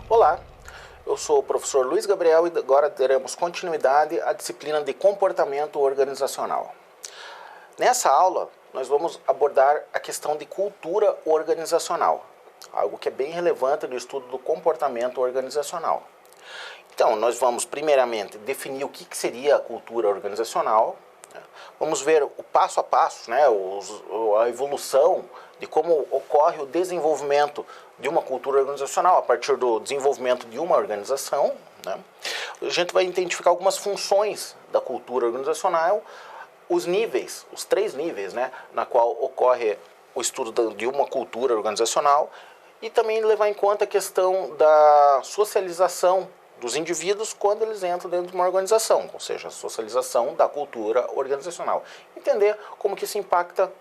Olá, eu sou o professor Luiz Gabriel e agora teremos continuidade à disciplina de comportamento organizacional. Nessa aula, nós vamos abordar a questão de cultura organizacional, algo que é bem relevante no estudo do comportamento organizacional. Então, nós vamos primeiramente definir o que seria a cultura organizacional, né? Vamos ver o passo a passo, né, a evolução de como ocorre o desenvolvimento de uma cultura organizacional a partir do desenvolvimento de uma organização, né? A gente vai identificar algumas funções da cultura organizacional, os níveis, os 3 níveis, né, na qual ocorre o estudo de uma cultura organizacional e também levar em conta a questão da socialização dos indivíduos quando eles entram dentro de uma organização, ou seja, a socialização da cultura organizacional. Entender como que isso impacta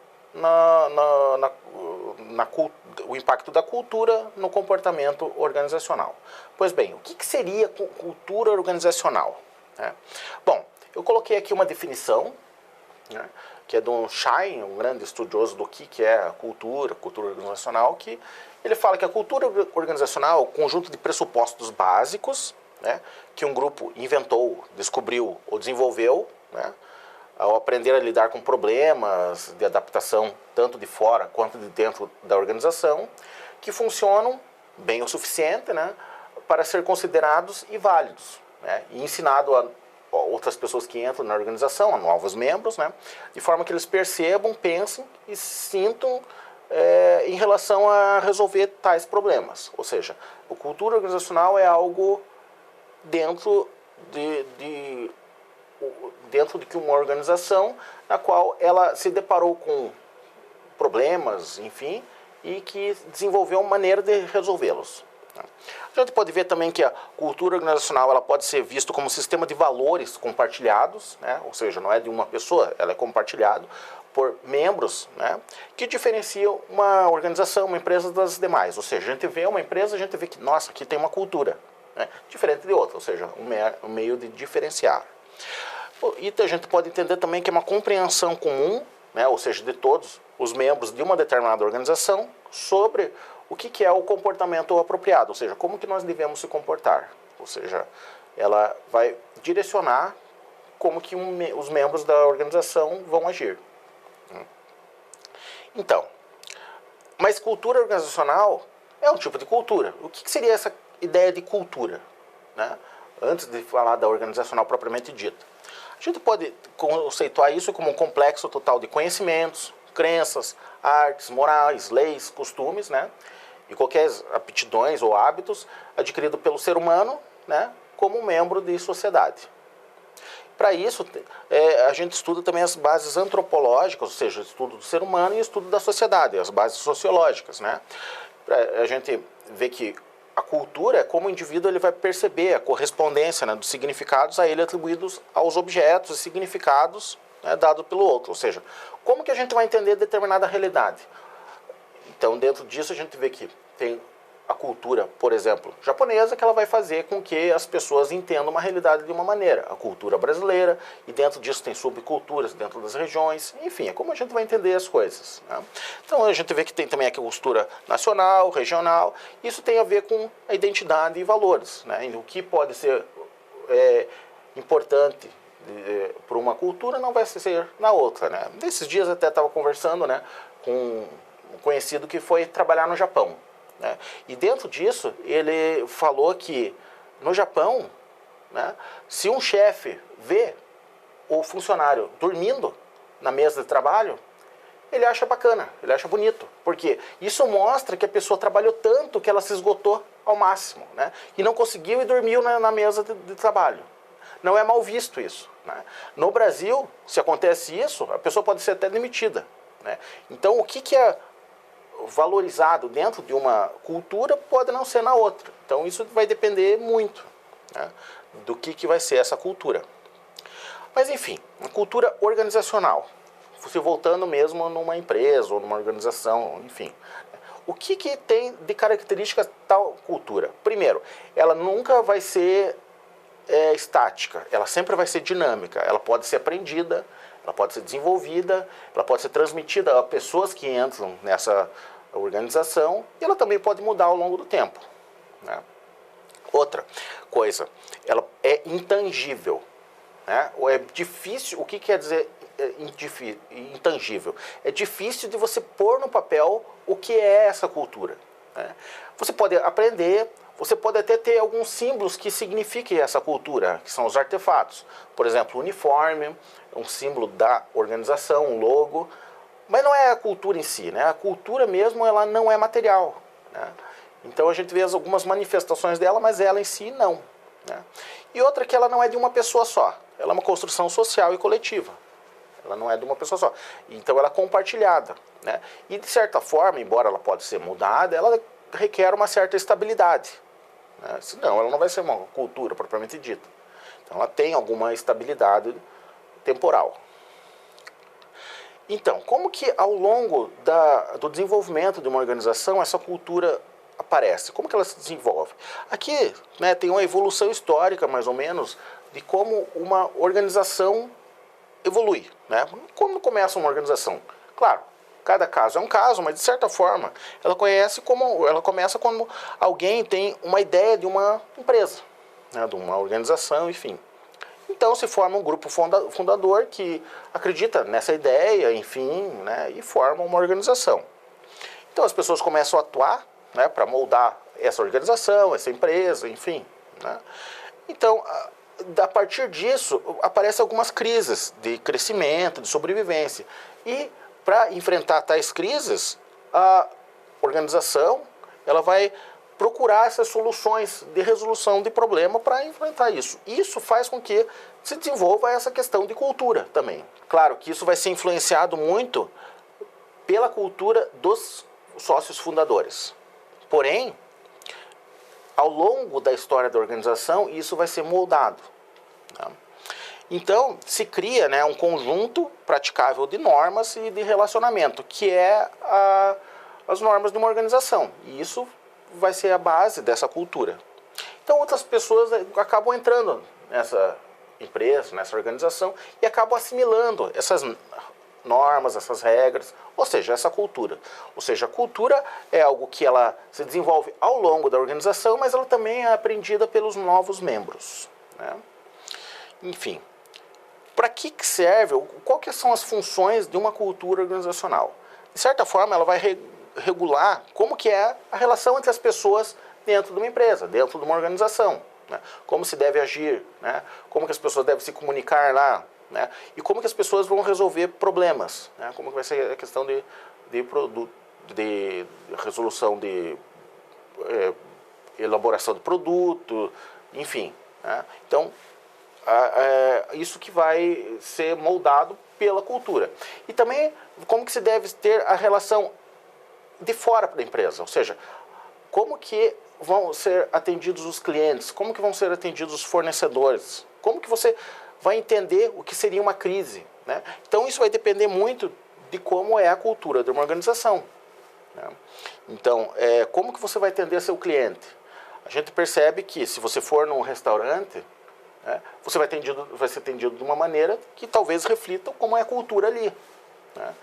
o impacto da cultura no comportamento organizacional. Pois bem, o que seria cultura organizacional? Bom, eu coloquei aqui uma definição, né, que é do Schein, um grande estudioso do que é a cultura organizacional, que ele fala que a cultura organizacional é o conjunto de pressupostos básicos, né, que um grupo inventou, descobriu ou desenvolveu, né, ao aprender a lidar com problemas de adaptação, tanto de fora quanto de dentro da organização, que funcionam bem o suficiente, né, para ser considerados e válidos, né, e ensinado a outras pessoas que entram na organização, a novos membros, né, de forma que eles percebam, pensem e sintam em relação a resolver tais problemas. Ou seja, a cultura organizacional é algo dentro de uma organização na qual ela se deparou com problemas, enfim, e que desenvolveu uma maneira de resolvê-los. A gente pode ver também que a cultura organizacional ela pode ser vista como um sistema de valores compartilhados, né? Ou seja, não é de uma pessoa, ela é compartilhado por membros, né, que diferenciam uma organização, uma empresa das demais. Ou seja, a gente vê uma empresa, a gente vê que, nossa, aqui tem uma cultura, né, diferente de outra, ou seja, um meio de diferenciar. E a gente pode entender também que é uma compreensão comum, né, ou seja, de todos os membros de uma determinada organização sobre o que é o comportamento apropriado, ou seja, como que nós devemos se comportar. Ou seja, ela vai direcionar como que os membros da organização vão agir. Então, mas cultura organizacional é um tipo de cultura. O que seria essa ideia de cultura, né? Antes de falar da organizacional propriamente dita. A gente pode conceituar isso como um complexo total de conhecimentos, crenças, artes, morais, leis, costumes, né, e qualquer aptidões ou hábitos adquiridos pelo ser humano, né, como membro de sociedade. Para isso, a gente estuda também as bases antropológicas, ou seja, o estudo do ser humano e o estudo da sociedade, as bases sociológicas, né. A gente vê que a cultura é como o indivíduo ele vai perceber a correspondência, né, dos significados a ele atribuídos aos objetos e significados, né, dados pelo outro. Ou seja, como que a gente vai entender determinada realidade? Então, dentro disso, a gente vê que tem a cultura, por exemplo, japonesa, que ela vai fazer com que as pessoas entendam uma realidade de uma maneira. A cultura brasileira, e dentro disso tem subculturas dentro das regiões, enfim, é como a gente vai entender as coisas, né? Então a gente vê que tem também a cultura nacional, regional, isso tem a ver com a identidade e valores, né? E o que pode ser importante para uma cultura não vai ser na outra, né? Nesses dias até estava conversando, né, com um conhecido que foi trabalhar no Japão, né? E dentro disso, ele falou que no Japão, né, se um chefe vê o funcionário dormindo na mesa de trabalho, ele acha bacana, ele acha bonito. Porque isso mostra que a pessoa trabalhou tanto que ela se esgotou ao máximo, né, e não conseguiu e dormiu na mesa de trabalho. Não é mal visto isso, né? No Brasil, se acontece isso, a pessoa pode ser até demitida, né? Então, o que é valorizado dentro de uma cultura pode não ser na outra. Então isso vai depender muito, né, do que vai ser essa cultura. Mas enfim, uma cultura organizacional, se voltando mesmo numa empresa ou numa organização, enfim. O que tem de características tal cultura? Primeiro, ela nunca vai ser estática, ela sempre vai ser dinâmica, ela pode ser aprendida, ela pode ser desenvolvida, ela pode ser transmitida a pessoas que entram nessa organização e ela também pode mudar ao longo do tempo, né? Outra coisa, ela é intangível, né? Ou é difícil, o que quer dizer intangível? É difícil de você pôr no papel o que é essa cultura, né? Você pode aprender, você pode até ter alguns símbolos que signifiquem essa cultura, que são os artefatos. Por exemplo, o uniforme, um símbolo da organização, um logo, mas não é a cultura em si, né? A cultura mesmo, ela não é material, né? Então a gente vê algumas manifestações dela, mas ela em si não, né? E outra que ela não é de uma pessoa só, ela é uma construção social e coletiva. Ela não é de uma pessoa só. Então ela é compartilhada, né? E de certa forma, embora ela pode ser mudada, ela requer uma certa estabilidade, né? Senão ela não vai ser uma cultura propriamente dita. Então ela tem alguma estabilidade temporal. Então, como que ao longo do desenvolvimento de uma organização essa cultura aparece? Como que ela se desenvolve? Aqui, né, tem uma evolução histórica, mais ou menos, de como uma organização evolui, né? Como começa uma organização? Claro, cada caso é um caso, mas de certa forma ela começa como alguém tem uma ideia de uma empresa, né, de uma organização, enfim. Então se forma um grupo fundador que acredita nessa ideia, enfim, né, e forma uma organização. Então as pessoas começam a atuar, né, para moldar essa organização, essa empresa, enfim, né? Então, a partir disso, aparecem algumas crises de crescimento, de sobrevivência. E para enfrentar tais crises, a organização ela vai procurar essas soluções de resolução de problema para enfrentar isso. Isso faz com que se desenvolva essa questão de cultura também. Claro que isso vai ser influenciado muito pela cultura dos sócios fundadores. Porém, ao longo da história da organização, isso vai ser moldado, né? Então, se cria, né, um conjunto praticável de normas e de relacionamento, que é as normas de uma organização. E isso vai ser a base dessa cultura. Então, outras pessoas acabam entrando nessa empresa, nessa organização, e acabam assimilando essas normas, essas regras, ou seja, essa cultura. Ou seja, a cultura é algo que ela se desenvolve ao longo da organização, mas ela também é aprendida pelos novos membros, né? Enfim, para que serve, qual que são as funções de uma cultura organizacional? De certa forma, ela vai regular como que é a relação entre as pessoas dentro de uma empresa, dentro de uma organização, né? Como se deve agir, né? Como que as pessoas devem se comunicar lá, né? E como que as pessoas vão resolver problemas, né? Como que vai ser a questão de resolução de elaboração de produto, enfim, né? Então, isso que vai ser moldado pela cultura. E também como que se deve ter a relação de fora da empresa, ou seja, como que vão ser atendidos os clientes, como que vão ser atendidos os fornecedores, como que você vai entender o que seria uma crise, né? Então isso vai depender muito de como é a cultura de uma organização, né? Então, como que você vai atender seu cliente? A gente percebe que se você for num restaurante, né, você vai ser atendido de uma maneira que talvez reflita como é a cultura ali, né?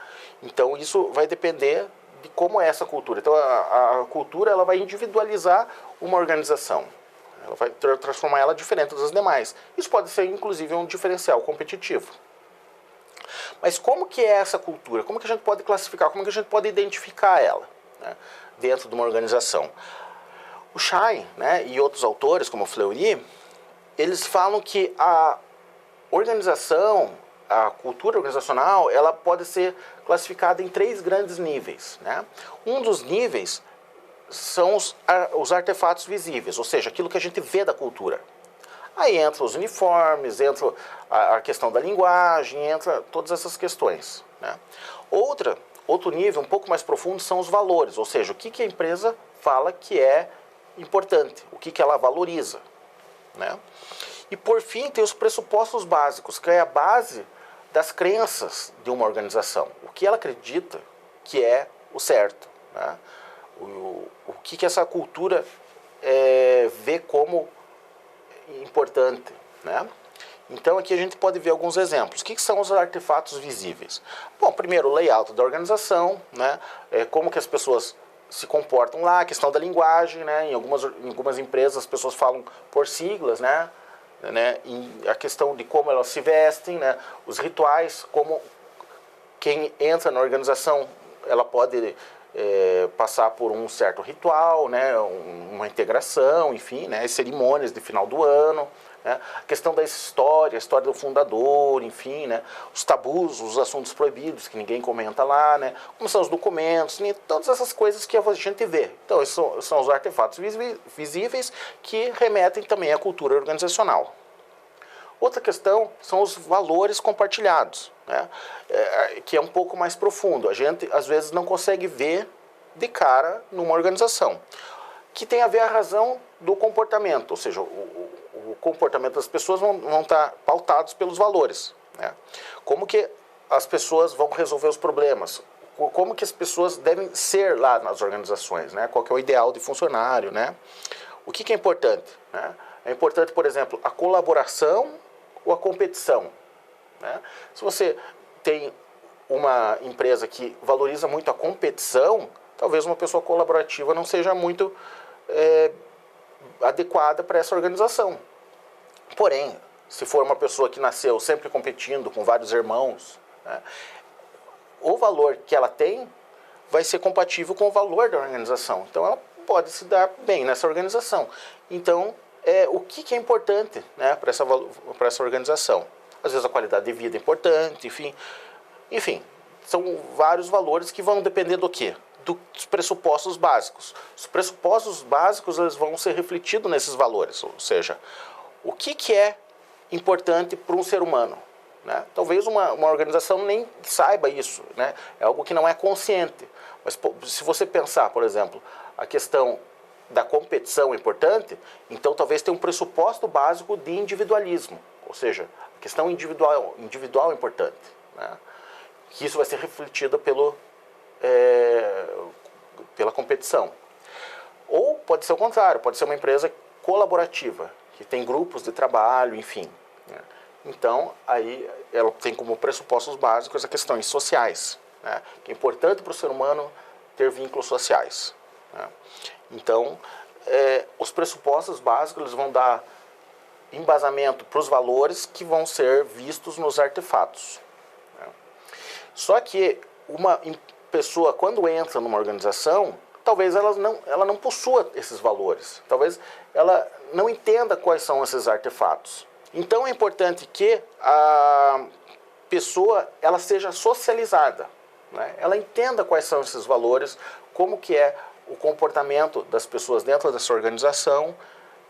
Então isso vai depender de como é essa cultura. Então a cultura ela vai individualizar uma organização. Ela vai transformar ela diferente das demais. Isso pode ser, inclusive, um diferencial competitivo. Mas como que é essa cultura? Como que a gente pode classificar? Como que a gente pode identificar ela, né, dentro de uma organização? O Schein, né, e outros autores, como o Fleury, eles falam que a organização, a cultura organizacional, ela pode ser classificada em 3 grandes níveis, né? Um dos níveis são os artefatos visíveis, ou seja, aquilo que a gente vê da cultura. Aí entra os uniformes, entra a questão da linguagem, entra todas essas questões, né? Outro nível um pouco mais profundo são os valores, ou seja, o que a empresa fala que é importante, o que ela valoriza, né? E por fim tem os pressupostos básicos, que é a base das crenças de uma organização, o que ela acredita que é o certo, né? O que essa cultura vê como importante, né? Então aqui a gente pode ver alguns exemplos. O que são os artefatos visíveis? Bom, primeiro o layout da organização, né? Como que as pessoas se comportam lá, a questão da linguagem, né? Em algumas empresas as pessoas falam por siglas, né? A questão de como elas se vestem, né? Os rituais, como quem entra na organização, ela pode passar por um certo ritual, né? Uma integração, enfim, né? As cerimônias de final do ano, né? A questão da história, a história do fundador, enfim, né? Os tabus, os assuntos proibidos que ninguém comenta lá, né? Como são os documentos, né? Todas essas coisas que a gente vê. Então, esses são os artefatos visíveis que remetem também à cultura organizacional. Outra questão são os valores compartilhados, né? Que é um pouco mais profundo. A gente, às vezes, não consegue ver de cara numa organização, que tem a ver a razão do comportamento, ou seja, o comportamento das pessoas vão estar pautados pelos valores, né? Como que as pessoas vão resolver os problemas, como que as pessoas devem ser lá nas organizações, né? Qual que é o ideal de funcionário, né? O que é importante, né? É importante, por exemplo, a colaboração ou a competição, né? Se você tem uma empresa que valoriza muito a competição, talvez uma pessoa colaborativa não seja muito adequada para essa organização. Porém, se for uma pessoa que nasceu sempre competindo com vários irmãos, né, o valor que ela tem vai ser compatível com o valor da organização. Então, ela pode se dar bem nessa organização. Então, o que é importante, né, para essa organização? Às vezes a qualidade de vida é importante, enfim, são vários valores que vão depender do quê? Dos pressupostos básicos. Os pressupostos básicos eles vão ser refletidos nesses valores, ou seja, o que é importante para um ser humano, né? Talvez uma organização nem saiba isso, né? É algo que não é consciente. Mas se você pensar, por exemplo, a questão da competição é importante, então talvez tenha um pressuposto básico de individualismo, ou seja, a questão individual é importante, né? Que isso vai ser refletido pela competição. Ou pode ser o contrário, pode ser uma empresa colaborativa, que tem grupos de trabalho, enfim, né? Então, aí ela tem como pressupostos básicos as questões sociais, né? Que é importante para o ser humano ter vínculos sociais, né? Então, os pressupostos básicos eles vão dar embasamento para os valores que vão ser vistos nos artefatos, né? Só que uma pessoa, quando entra numa organização, talvez ela não possua esses valores, talvez ela não entenda quais são esses artefatos. Então, é importante que a pessoa ela seja socializada, né? Ela entenda quais são esses valores, como que é o comportamento das pessoas dentro dessa organização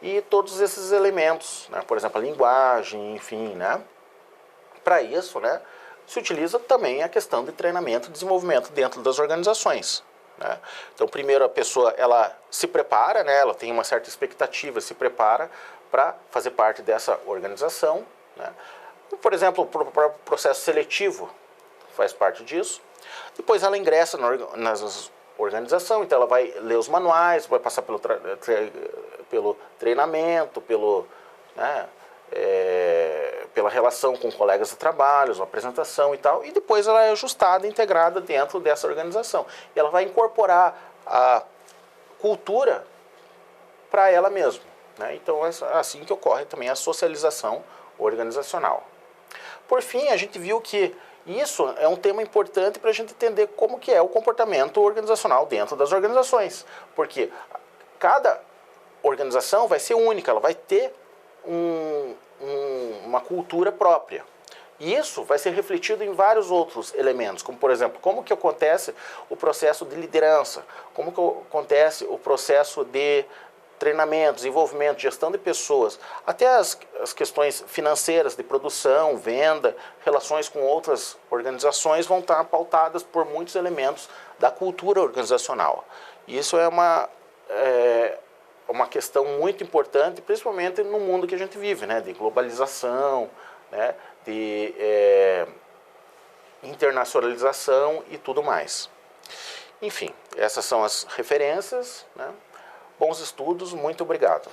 e todos esses elementos, né? Por exemplo, a linguagem, enfim, né? Para isso, né, se utiliza também a questão de treinamento e desenvolvimento dentro das organizações, né? Então, primeiro a pessoa ela se prepara, né? Ela tem uma certa expectativa, se prepara para fazer parte dessa organização, né? Por exemplo, o próprio processo seletivo faz parte disso. Depois ela ingressa na organização, então ela vai ler os manuais, vai passar pelo treinamento, né, pela relação com colegas de trabalho, uma apresentação e tal, e depois ela é ajustada, integrada dentro dessa organização. E ela vai incorporar a cultura para ela mesma, né? Então é assim que ocorre também a socialização organizacional. Por fim, a gente viu que isso é um tema importante para a gente entender como que é o comportamento organizacional dentro das organizações. Porque cada organização vai ser única, ela vai ter uma cultura própria. E isso vai ser refletido em vários outros elementos, como por exemplo, como que acontece o processo de liderança, como que acontece o processo de treinamento, desenvolvimento, gestão de pessoas, até as questões financeiras de produção, venda, relações com outras organizações vão estar pautadas por muitos elementos da cultura organizacional. E isso é uma questão muito importante, principalmente no mundo que a gente vive, né, de globalização, né, de internacionalização e tudo mais. Enfim, essas são as referências, né? Bons estudos, muito obrigado.